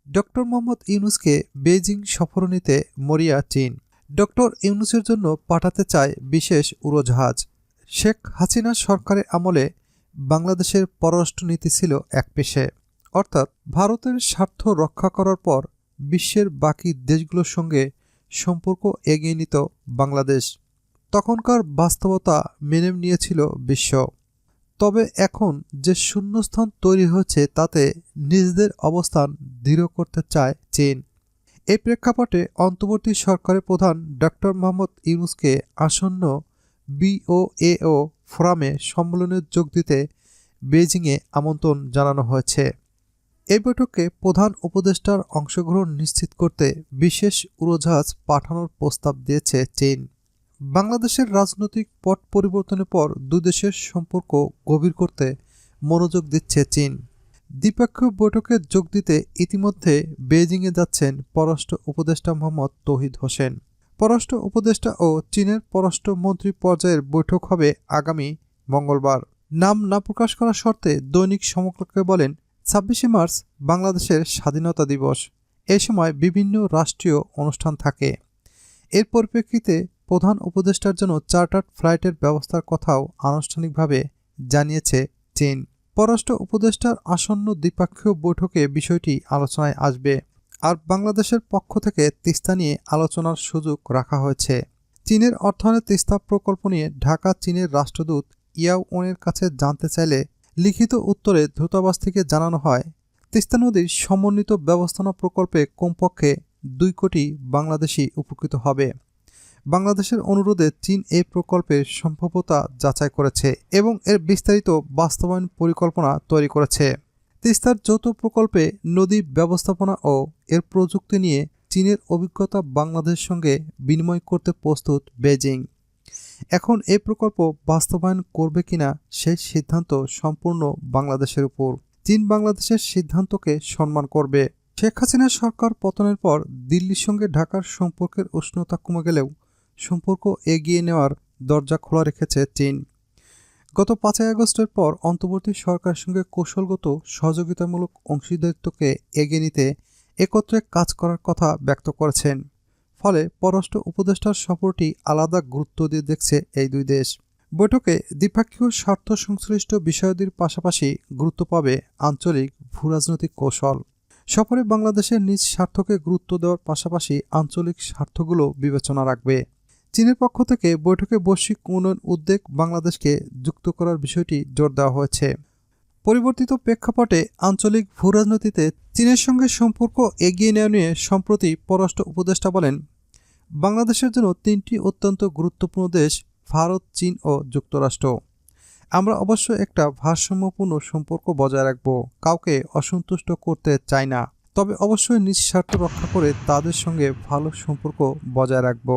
Doctor Mohammad ইউনূসকে Beijing সফর নিতে মরিয়া চীন। ডক্টর ইউনূসের জন্য পাঠাতে চায় বিশেষ উড়োজাহাজ। শেখ হাসিনা সরকারের আমলে বাংলাদেশের পররাষ্ট্রনীতি ছিল একপেশে, অর্থাৎ ভারতের স্বার্থ রক্ষা করার পর বিশ্বের বাকি দেশগুলোর সঙ্গে সম্পর্ক এগিয়ে নিত বাংলাদেশ। তখনকার বাস্তবতা মেনে নিয়েছিল বিশ্ব। তবে এখন যে শূন্যস্থান তৈরি হয়েছে তাতে নিজেদের অবস্থান দৃঢ় করতে চায় চীন। এই প্রেক্ষাপটে অন্তর্বর্তী সরকারের প্রধান ডক্টর মোহাম্মদ ইউনূসকে আসন্ন বিওএও ফোরামে সম্মেলনে যোগ দিতে বেইজিংয়ে আমন্ত্রণ জানানো হয়েছে। এই বৈঠকে প্রধান উপদেষ্টার অংশগ্রহণ নিশ্চিত করতে বিশেষ উড়োজাহাজ পাঠানোর প্রস্তাব দিয়েছে চীন। বাংলাদেশের রাজনৈতিক পট পরিবর্তনের পর দুই দেশের সম্পর্ক গভীর করতে মনোযোগ দিচ্ছে চীন। দ্বিপক্ষীয় বৈঠকে যোগ দিতে ইতিমধ্যে বেইজিংয়ে যাচ্ছেন পররাষ্ট্র উপদেষ্টা মোহাম্মদ তৌহিদ হোসেন। পররাষ্ট্র উপদেষ্টা ও চীনের পররাষ্ট্রমন্ত্রী পর্যায়ের বৈঠক হবে আগামী মঙ্গলবার। নাম না প্রকাশ করার শর্তে দৈনিক সমকালকে বলেন, ২৬শে মার্চ বাংলাদেশের স্বাধীনতা দিবস। এ সময় বিভিন্ন রাষ্ট্রীয় অনুষ্ঠান থাকে। এর পরিপ্রেক্ষিতে প্রধান উপদেষ্টার জন্য চার্টার্ড ফ্লাইটের ব্যবস্থার কথাও আনুষ্ঠানিকভাবে জানিয়েছে চীন। পররাষ্ট্র উপদেষ্টার আসন্ন দ্বিপক্ষীয় বৈঠকে বিষয়টি আলোচনায় আসবে। আর বাংলাদেশের পক্ষ থেকে তিস্তা নিয়ে আলোচনার সুযোগ রাখা হয়েছে। চীনের অর্থায়নে তিস্তা প্রকল্প নিয়ে ঢাকা চীনের রাষ্ট্রদূত ইয়াও ওনের কাছে জানতে চাইলে লিখিত উত্তরে দূতাবাস থেকে জানানো হয়, তিস্তা নদীর সমন্বিত ব্যবস্থাপনা প্রকল্পে কমপক্ষে ২ কোটি বাংলাদেশি উপকৃত হবে। বাংলাদেশের অনুরোধে চীন এই প্রকল্পের সম্ভাব্যতা যাচাই করেছে এবং এর বিস্তারিত বাস্তবায়ন পরিকল্পনা তৈরি করেছে। তিস্তার যৌথ প্রকল্পে নদী ব্যবস্থাপনা ও এর প্রযুক্তি নিয়ে চীনের অভিজ্ঞতা বাংলাদেশের সঙ্গে বিনিময় করতে প্রস্তুত বেইজিং। এখন এই প্রকল্প বাস্তবায়ন করবে কিনা সেই সিদ্ধান্ত সম্পূর্ণ বাংলাদেশের উপর। চীন বাংলাদেশের সিদ্ধান্তকে সম্মান করবে। শেখ হাসিনা সরকার পতনের পর দিল্লির সঙ্গে ঢাকার সম্পর্কের উষ্ণতা কমে গেলেও সম্পর্ক এগিয়ে নেওয়ার দরজা খোলা রেখেছে চীন। গত ৫ই আগস্টের পর অন্তর্বর্তী সরকারের সঙ্গে কৌশলগত সহযোগিতামূলক অংশীদারিত্বকে এগিয়ে নিতে একত্রে কাজ করার কথা ব্যক্ত করেছেন। ফলে পররাষ্ট্র উপদেষ্টার সফরটি আলাদা গুরুত্ব দিয়ে দেখছে এই দুই দেশ। বৈঠকে দ্বিপক্ষীয় স্বার্থ সংশ্লিষ্ট বিষয়াদির পাশাপাশি গুরুত্ব পাবে আঞ্চলিক ভূরাজনৈতিক কৌশল। সফরে বাংলাদেশের নিজ স্বার্থকে গুরুত্ব দেওয়ার পাশাপাশি আঞ্চলিক স্বার্থগুলো বিবেচনা রাখবে। চীনের পক্ষ থেকে বৈঠকে বৈশ্বিক উন্নয়ন উদ্বেগ বাংলাদেশকে যুক্ত করার বিষয়টি জোর দেওয়া হয়েছে। পরিবর্তিত প্রেক্ষাপটে আঞ্চলিক ভূরাজনীতিতে চীনের সঙ্গে সম্পর্ক এগিয়ে নেওয়া নিয়ে সম্প্রতি পররাষ্ট্র উপদেষ্টা বলেন, বাংলাদেশের জন্য ৩টি অত্যন্ত গুরুত্বপূর্ণ দেশ ভারত, চীন ও যুক্তরাষ্ট্র। আমরা অবশ্যই একটা ভারসাম্যপূর্ণ সম্পর্ক বজায় রাখব, কাউকে অসন্তুষ্ট করতে চাই না, তবে অবশ্যই নিজ স্বার্থ রক্ষা করে তাদের সঙ্গে ভালো সম্পর্ক বজায় রাখব।